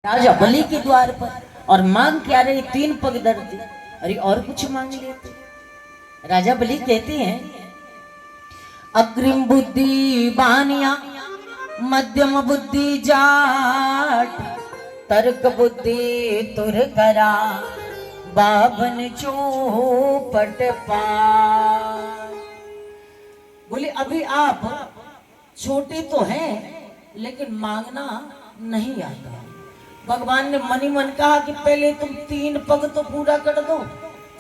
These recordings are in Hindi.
राजा बलि के द्वार पर और मांग क्या रहे, 3 पग धरती। अरे और कुछ मांग लेते। राजा बलि कहते हैं, अग्रिम बुद्धि बानिया, मध्यम बुद्धि जाट, तर्क बुद्धि तुर करा, बाबन चौपट पार। बोले अभी आप छोटे तो हैं लेकिन मांगना नहीं आता। भगवान ने मनी मन कहा कि पहले तुम 3 पग तो पूरा कर दो,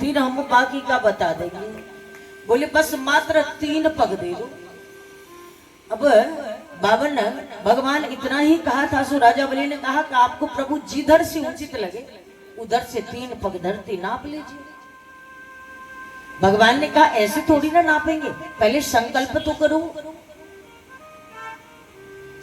फिर हम बाकी का बता देंगे। बोले बस मात्र 3 पग दे दो। अब बाबन भगवान इतना ही कहा था, सो राजा बलि ने कहा कि आपको प्रभु जिधर से उचित लगे उधर से 3 पग धरती नाप लीजिए। भगवान ने कहा ऐसे थोड़ी ना नापेंगे, पहले संकल्प तो करो।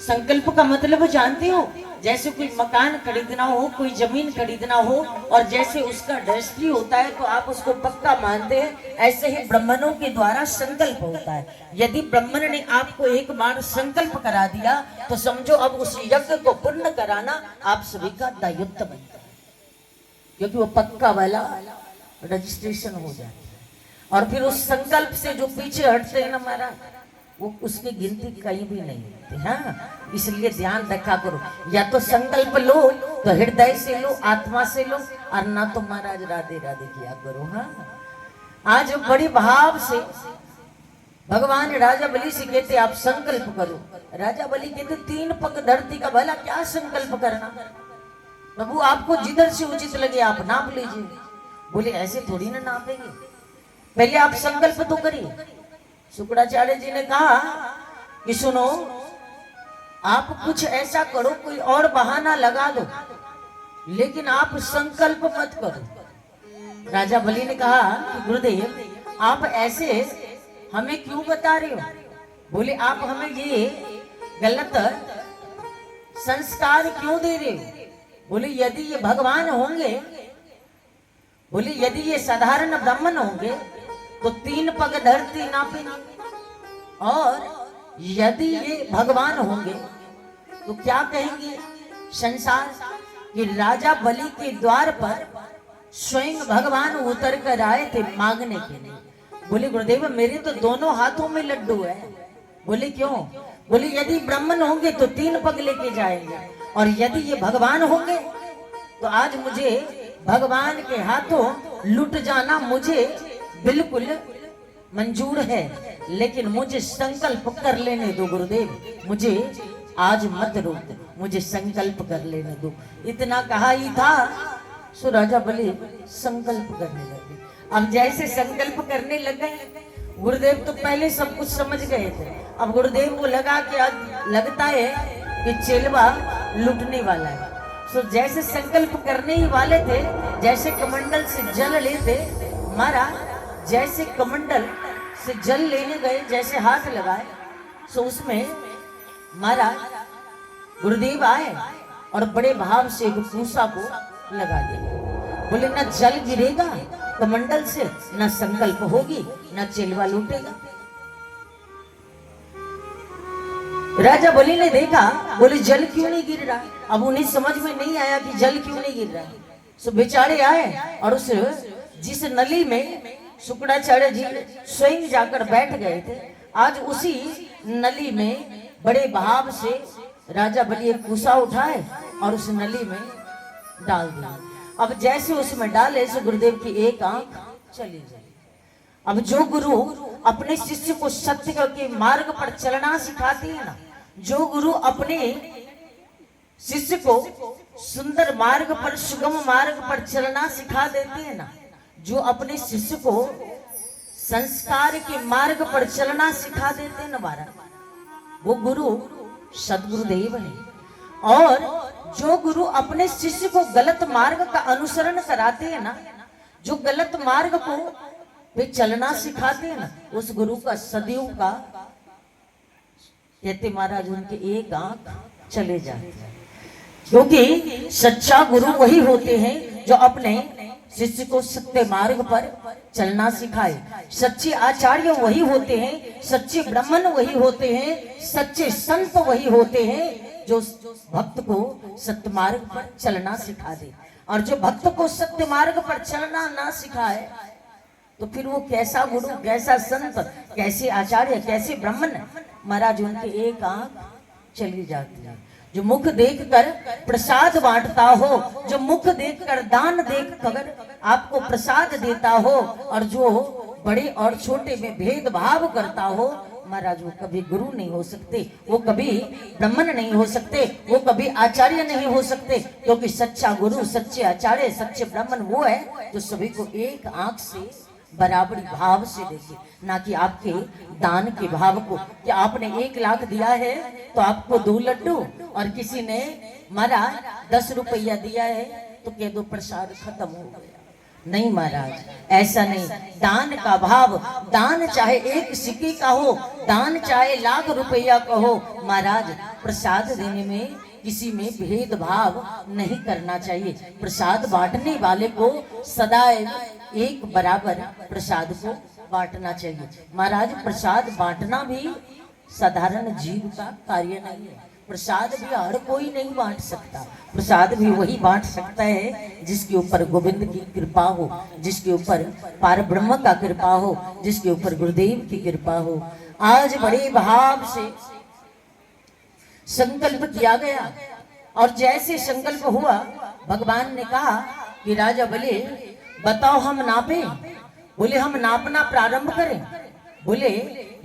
संकल्प का मतलब जानते हो, जैसे कोई मकान खरीदना हो, कोई जमीन खरीदना हो और जैसे उसका रजिस्ट्री होता है तो आप उसको पक्का मानते हैं, ऐसे ही ब्राह्मणों के द्वारा संकल्प होता है। यदि ब्राह्मण ने आपको एक बार संकल्प करा दिया तो समझो अब उस यज्ञ को पूर्ण कराना आप सभी का दायित्व बनता है, क्योंकि वो पक्का वाला रजिस्ट्रेशन हो जाता है। और फिर उस संकल्प से जो पीछे हटते हैं ना महाराज, वो उसकी गिनती कहीं भी नहीं होती। हाँ, इसलिए ध्यान रखा करो, या तो संकल्प लो तो हृदय से लो, आत्मा से लो, और ना तो महाराज राधे राधे किया करो। हाँ, आज बड़े भाव से भगवान राजा बलि से कहते आप संकल्प करो। राजा बलि कहते 3 पग धरती का भला क्या संकल्प करना, प्रभु आपको जिधर से उचित लगे आप नाप लीजिए। बोले ऐसे थोड़ी ना नापेंगे, पहले आप संकल्प तो करिए। शुक्राचार्य जी ने कहा कि सुनो, आप कुछ ऐसा करो, कोई और बहाना लगा दो, लेकिन आप संकल्प मत करो। राजा बलि ने कहा कि गुरुदेव आप ऐसे हमें क्यों बता रहे हो। बोले आप हमें ये गलत संस्कार क्यों दे रहे हो। बोले यदि ये भगवान होंगे, बोले यदि ये साधारण ब्राह्मण होंगे तो 3 पग धरती नापेंगे, और यदि ये भगवान होंगे तो क्या कहेंगे संसार कि राजा बलि के द्वार पर स्वयं भगवान उतर कर आए थे मांगने के लिए। बोले गुरुदेव मेरे तो दोनों हाथों में लड्डू है। बोले क्यों। बोले यदि ब्राह्मण होंगे तो 3 पग लेके जाएंगे, और यदि ये भगवान होंगे तो आज मुझे भगवान के हाथों लुट जाना मुझे बिल्कुल मंजूर है, लेकिन मुझे संकल्प कर लेने दो गुरुदेव, मुझे आज मत रोक, मुझे संकल्प कर लेने दो। इतना कहा ही था, सो राजा बलि संकल्प करने लगे। अब जैसे संकल्प करने लगे, गुरुदेव तो पहले सब कुछ समझ गए थे। अब गुरुदेव को लगा कि आज लगता है कि चेलवा लुटने वाला है। सो जैसे संकल्प करने ही वाले थे, जैसे कमंडल से जल लेते, महाराज जैसे कमंडल से जल लेने गए, जैसे हाथ लगाए, सो उसमें महाराज गुरुदेव आए और बड़े भाव से पूसा को लगा दिया। बोले ना जल गिरेगा कमंडल से, ना संकल्प होगी, ना चेलवा लूटेगा। राजा बलि ने देखा, बोले जल क्यों नहीं गिर रहा। अब उन्हें समझ में नहीं आया कि जल क्यों नहीं गिर रहा। सो बेचारे आए और उस जिस नली में शुक्राचार्य जी स्वयं जाकर बैठ गए थे, आज उसी नली में बड़े भाव से राजा बलि एक कुसा उठाए और उस नली में डाल दिया। अब जैसे उसमें डाले सो गुरुदेव की एक आंख चली जाए। अब जो गुरु अपने शिष्य को सत्य के मार्ग पर चलना सिखाते हैं ना, जो गुरु अपने शिष्य को सुंदर मार्ग पर, सुगम मार्ग पर चलना सिखा देते हैं ना, जो अपने शिष्य को संस्कार के मार्ग पर चलना सिखा देते हैं ना महाराज, वो गुरु सदगुरुदेव है। और जो गुरु अपने शिष्य को गलत मार्ग का अनुसरण कराते हैं ना, जो गलत मार्ग को वे चलना सिखाते हैं ना, उस गुरु का सदैव का कहते महाराज उनके एक आंख चले जाते हैं। क्योंकि सच्चा गुरु वही होते हैं जो अपने शिष्य को सत्य मार्ग पर चलना सिखाए। सच्चे आचार्य वही होते हैं, सच्चे ब्राह्मण वही होते हैं, सच्चे संत वही होते हैं जो भक्त को सत्य मार्ग पर चलना सिखा दे। और जो भक्त को सत्य मार्ग पर चलना ना सिखाए तो फिर वो कैसा गुरु, कैसा संत, कैसे आचार्य, कैसे ब्राह्मण। महाराज उनकी एक आंख चली जाती है। जो मुख देखकर प्रसाद बांटता हो, जो मुख देखकर दान देकर आपको प्रसाद देता हो, और जो बड़े और छोटे में भेदभाव करता हो, महाराज वो कभी गुरु नहीं हो सकते, वो कभी ब्राह्मण नहीं हो सकते, वो कभी आचार्य नहीं हो सकते। क्योंकि सच्चा गुरु, सच्चे आचार्य, सच्चे ब्राह्मण वो है जो सभी को एक आंख से बराबरी भाव से देखे, ना कि आपके दान के भाव को। कि आपने 1 लाख दिया है तो आपको 2 लड्डू, और किसी ने महाराज 10 रुपया दिया है तो कह दो प्रसाद खत्म हो गया। नहीं महाराज, ऐसा नहीं। दान का भाव, दान चाहे 1 सिक्के का हो, दान चाहे लाख रुपया का हो, महाराज प्रसाद देने में किसी में भेदभाव नहीं करना चाहिए। प्रसाद बांटने वाले को सदैव एक बराबर प्रसाद को बांटना चाहिए। महाराज प्रसाद बांटना भी साधारण जीव का कार्य नहीं है। प्रसाद भी हर कोई नहीं बांट सकता। प्रसाद भी वही बांट सकता है जिसके ऊपर गोविंद की कृपा हो, जिसके ऊपर पार ब्रह्म का कृपा हो, जिसके ऊपर गुरुदेव की कृपा हो। आज बड़े भाव से संकल्प किया गया, और जैसे संकल्प हुआ भगवान ने कहा कि राजा बलि बताओ हम नापे। बोले हम नापना प्रारंभ करें। बोले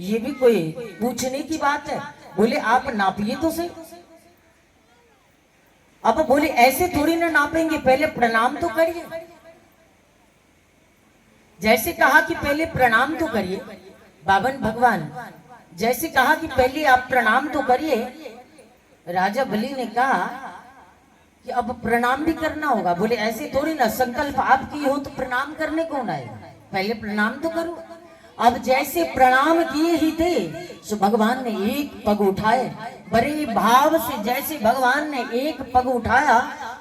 ये भी कोई पूछने की बात है। बोले आप नापिए तो सही। अब बोले ऐसे थोड़ी ना नापेंगे, पहले प्रणाम तो करिए। जैसे कहा कि पहले प्रणाम तो करिए, बावन भगवान जैसे कहा कि पहले आप प्रणाम तो करिए, राजा बलि ने कहा कि अब प्रणाम भी करना होगा। बोले ऐसे थोड़ी ना, संकल्प आप किए हो तो प्रणाम करने कौन आएगा, पहले प्रणाम तो करो। अब जैसे प्रणाम किए ही थे तो भगवान ने 1 पग उठाए, बड़े भाव से। जैसे भगवान ने 1 पग उठाया,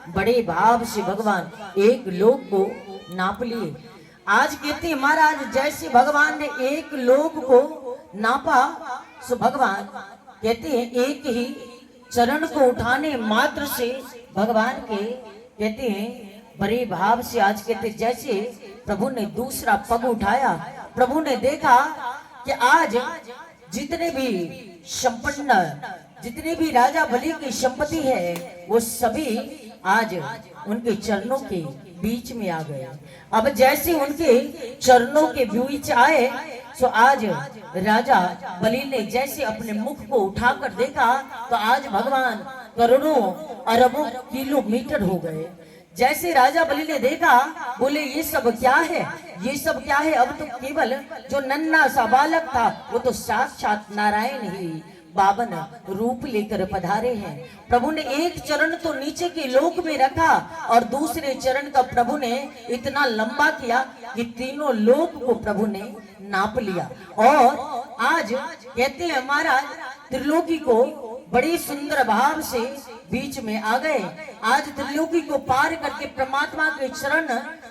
बड़े भाव से भगवान 1 लोक को नाप लिए। आज कहते हैं महाराज जैसे भगवान ने 1 लोक को नापा, तो भगवान कहते हैं 1 ही चरण को उठाने मात्र से भगवान के कहते हैं बड़े भाव से। आज कहते जैसे प्रभु ने दूसरा पग उठाया, प्रभु ने देखा कि आज जितने भी संपन्न, जितने भी राजा बलि की संपत्ति है, वो सभी आज उनके चरणों के बीच में आ गए। अब जैसे उनके चरणों के बीच आए, तो आज राजा बलि ने जैसे अपने मुख को उठाकर देखा, तो आज भगवान करोड़ों अरबों किलोमीटर हो गए। जैसे राजा बलि ने देखा, बोले ये सब क्या है, ये सब क्या है। अब तो केवल जो नन्हा सा बालक था वो तो साक्षात नारायण ही 52 रूप लेकर पधारे हैं। प्रभु ने 1 चरण तो नीचे के लोक में रखा, और दूसरे चरण का प्रभु ने इतना लंबा किया कि तीनों लोक को प्रभु ने नाप लिया। और आज कहते हैं हमारा त्रिलोकी को बड़ी सुंदर भाव से बीच में आ गए। आज त्रिलोकी को पार करके परमात्मा के चरण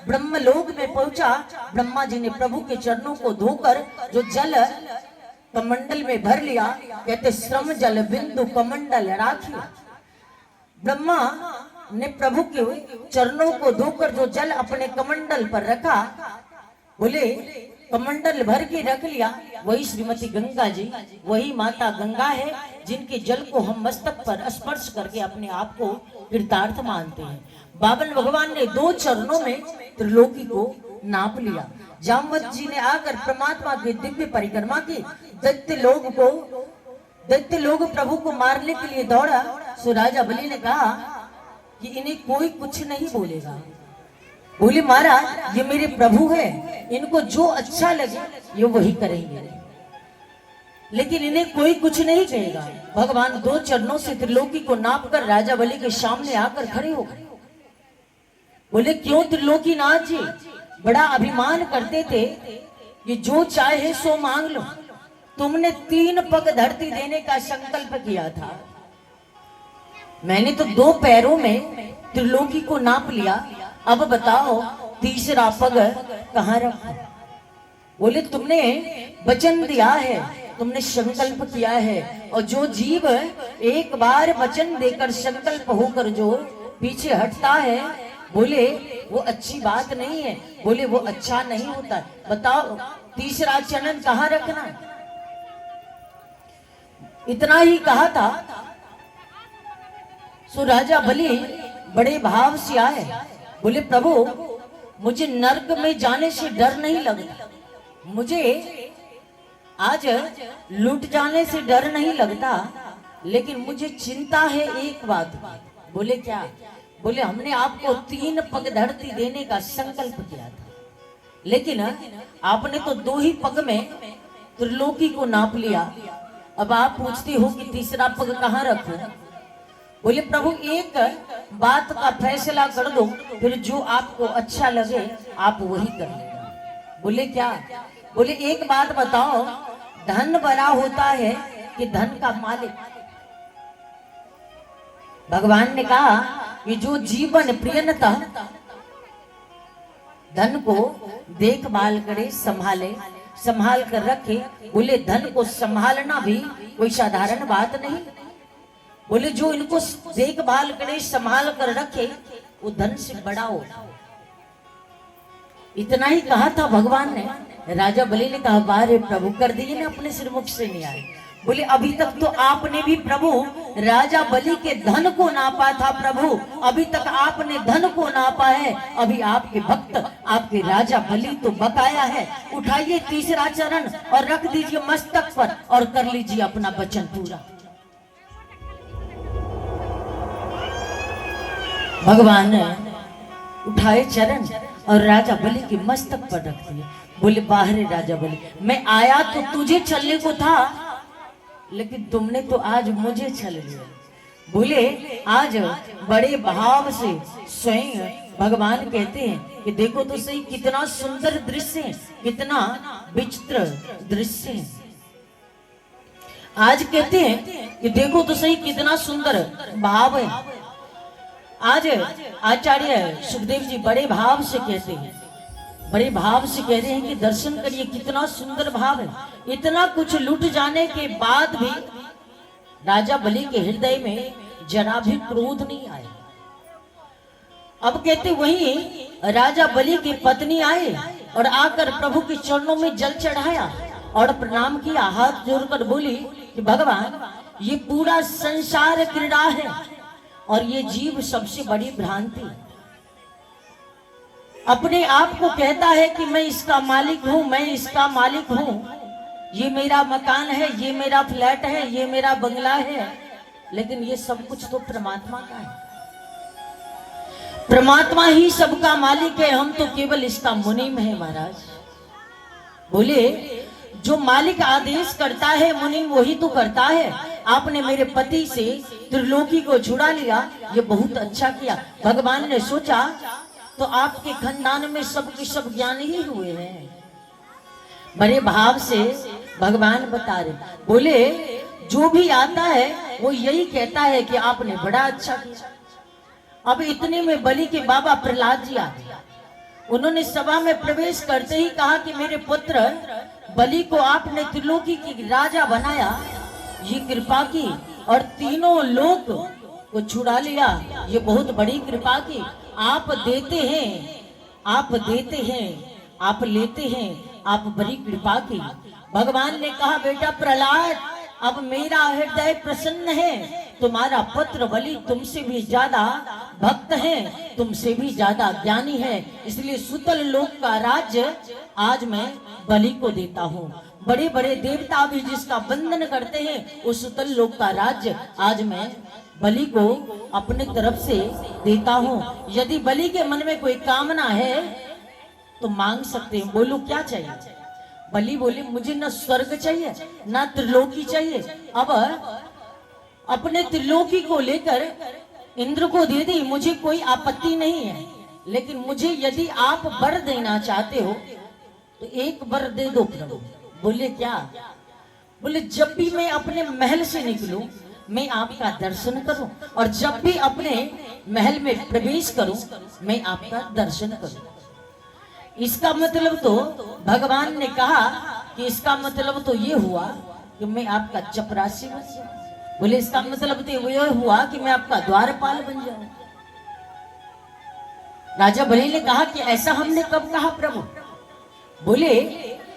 ब्रह्मलोक में पहुंचा। ब्रह्मा जी ने प्रभु के चरणों को धोकर जो जल कमंडल में भर लिया, कहते श्रम जल बिंदु कमंडल राखी। ब्रह्मा ने प्रभु के चरणों को धोकर जो जल अपने कमंडल पर रखा, बोले कमंडल भर के रख लिया। वही श्रीमती गंगा जी, वही माता गंगा है जिनके जल को हम मस्तक पर स्पर्श करके अपने आप को कृतार्थ मानते हैं। 52 भगवान ने 2 चरणों में त्रिलोकी को नाप लिया। जामवत जी ने आकर परमात्मा की दिव्य परिक्रमा की। दैत्य लोग प्रभु को मारने के लिए दौड़ा। सो राजा बलि ने कहा कि इन्हें कोई कुछ नहीं बोलेगा। बोले महाराज ये मेरे प्रभु है, इनको जो अच्छा लगे ये वही करेंगे, लेकिन इन्हें कोई कुछ नहीं कहेगा। भगवान 2 चरणों से त्रिलोकी को नापकर राजा बलि के सामने आकर खड़े हो गए। बोले क्यों त्रिलोकी नाथ जी बड़ा अभिमान करते थे कि जो चाहे सो मांग लो, तुमने 3 पग धरती देने का संकल्प किया था, मैंने तो 2 पैरों में त्रिलोकी को नाप लिया। अब बताओ तीसरा पग कहाँ रखूं? बोले तुमने वचन दिया है, तुमने संकल्प किया है, और जो जीव एक बार वचन देकर संकल्प होकर जो पीछे हटता है, बोले वो अच्छी बात नहीं है, बोले वो अच्छा नहीं होता। बताओ तीसरा चरण कहाँ रखना? इतना ही कहा था। सो राजा बलि बड़े भाव से आए, बोले प्रभु मुझे नरक में जाने से डर नहीं लगता, मुझे आज लूट जाने से डर नहीं लगता, लेकिन मुझे चिंता है एक बात की। बोले क्या? बोले हमने आपको 3 पग धरती देने का संकल्प किया था, लेकिन आपने तो 2 ही पग में त्रिलोकी को नाप लिया। अब आप पूछते हो कि तीसरा पग कहाँ रखूं? बोले प्रभु एक बात का फैसला कर दो, फिर जो आपको अच्छा लगे आप वही कर लेना। बोले क्या? बोले एक बात बताओ, धन बड़ा होता है कि धन का मालिक? भगवान ने कहा कि जो जीवन प्रियनता धन को देखभाल करे, संभाल कर रखे, बोले धन को संभालना भी कोई साधारण बात नहीं। बोले जो इनको देखभाल करे, संभाल कर रखे, वो धन से बड़ा हो। इतना ही कहा था भगवान ने। राजा बलि ने कहा बारे प्रभु कर दिए ना, अपने सिर मुख से नहीं आए। बोले अभी तक तो आपने भी प्रभु राजा बलि के धन को नापा था प्रभु, अभी तक आपने धन को नापा है, अभी आपके भक्त आपके राजा बलि तो बकाया है। उठाइए तीसरा चरण और रख दीजिए मस्तक पर और कर लीजिए अपना वचन पूरा। भगवान ने उठाए चरण और राजा बलि के मस्तक पर रख दिए। बोले बाहर राजा बलि, मैं आया तो तुझे छलने को था, लेकिन तुमने तो आज मुझे छल लिया। बोले आज बड़े भाव से स्वयं भगवान कहते हैं कि देखो तो सही कितना सुंदर दृश्य है, कितना विचित्र दृश्य है। आज कहते हैं कि देखो तो सही कितना सुंदर भाव है। आज आचार्य सुखदेव जी बड़े भाव से कहते हैं, बड़े भाव से कह रहे हैं कि दर्शन करिए कितना सुंदर भाव है। इतना कुछ लूट जाने के बाद भी राजा बलि के हृदय में जरा भी क्रोध नहीं आया। अब कहते वहीं राजा बलि की पत्नी आए और आकर प्रभु के चरणों में जल चढ़ाया और प्रणाम किया, हाथ जोड़कर बोली कि भगवान ये पूरा संसार क्रीड़ा है और ये जीव सबसे बड़ी भ्रांति। अपने आप को कहता है कि मैं इसका मालिक हूं, मैं इसका मालिक हूं, ये मेरा मकान है, ये मेरा फ्लैट है, ये मेरा बंगला है, लेकिन ये सब कुछ तो परमात्मा का है। परमात्मा ही सबका मालिक है, हम तो केवल इसका मुनीम है महाराज। बोले जो मालिक आदेश करता है मुनीम वही तो करता है। आपने मेरे पति से त्रिलोकी को छुड़ा लिया, ये बहुत अच्छा किया। भगवान ने सोचा तो आपके खानदान में सब के सब ज्ञान ही हुए हैं। बड़े भाव से भगवान बता रहे, बोले जो भी आता है वो यही कहता है कि आपने बड़ा अच्छा किया। अब इतने में बलि के बाबा प्रहलाद जी आ गए। उन्होंने सभा में प्रवेश करते ही कहा कि मेरे पुत्र बलि को आपने त्रिलोकी की राजा बनाया, ये कृपा की, और तीनों लोक को छुड़ा लिया, ये बहुत बड़ी कृपा की। आप देते हैं, आप देते हैं, आप लेते हैं, आप बड़ी कृपा की। भगवान ने कहा बेटा प्रहलाद अब मेरा हृदय प्रसन्न है, तुम्हारा पुत्र बलि तुमसे भी ज्यादा भक्त है, तुमसे भी ज्यादा ज्ञानी है, इसलिए सुतल लोक का राज्य आज मैं बलि को देता हूँ। बड़े बड़े देवता भी जिसका वंदन करते हैं उस सुतल लोक का राज्य आज मैं बलि को अपने तरफ से देता हूँ। यदि बलि के मन में कोई कामना है तो मांग सकते हैं, बोलो क्या चाहिए। बलि बोले मुझे न स्वर्ग चाहिए न त्रिलोकी चाहिए, अब अपने त्रिलोकी को लेकर इंद्र को दे दी, मुझे कोई आपत्ति नहीं है, लेकिन मुझे यदि आप वर देना चाहते हो तो एक वर दे दो प्रभु। बोले क्या? बोले जब भी मैं अपने महल से निकलूं मैं आपका दर्शन करूं, और जब भी अपने महल में प्रवेश करूं मैं आपका दर्शन करूं। इसका मतलब तो भगवान ने कहा कि इसका मतलब तो ये हुआ कि मैं आपका चपरासी बन जाऊं। बोले इसका मतलब तो ये हुआ कि मैं आपका द्वारपाल बन जाऊं। राजा बलि ने कहा कि ऐसा हमने कब कहा प्रभु? बोले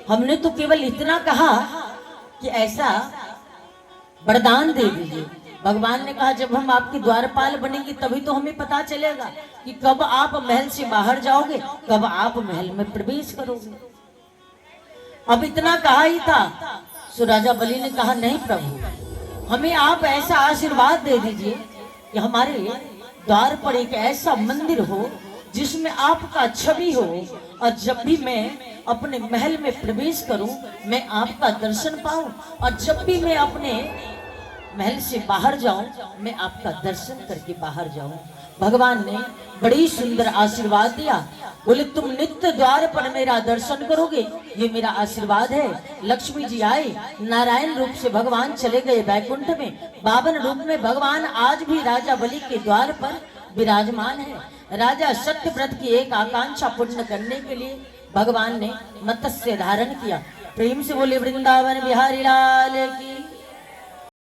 हमने तो केवल इतना कहा कि ऐसा वरदान दे दीजिए। भगवान ने कहा जब हम आपके द्वारपाल बनेंगे तभी तो हमें पता चलेगा कि कब आप महल से बाहर जाओगे, कब आप महल में प्रवेश करोगे। अब इतना कहा ही था। सो राजा बलि ने कहा नहीं प्रभु, हमें आप ऐसा आशीर्वाद दे दीजिए कि हमारे द्वार पर एक ऐसा मंदिर हो जिसमें आपका छवि हो, और जब भी मैं अपने महल में प्रवेश करूं मैं आपका दर्शन पाऊं, और जब भी मैं अपने महल से बाहर जाऊं मैं आपका दर्शन करके बाहर जाऊं। भगवान ने बड़ी सुंदर आशीर्वाद दिया। बोले तुम नित्य द्वार पर मेरा दर्शन करोगे, ये मेरा आशीर्वाद है। लक्ष्मी जी आए, नारायण रूप से भगवान चले गए वैकुंठ में, 52 रूप में भगवान आज भी राजा बलि के द्वार पर विराजमान है। राजा सत्यव्रत की एक आकांक्षा पूर्ण करने के लिए भगवान ने मत्स्य धारण किया। प्रेम से बोले वृंदावन बिहारी लाल की।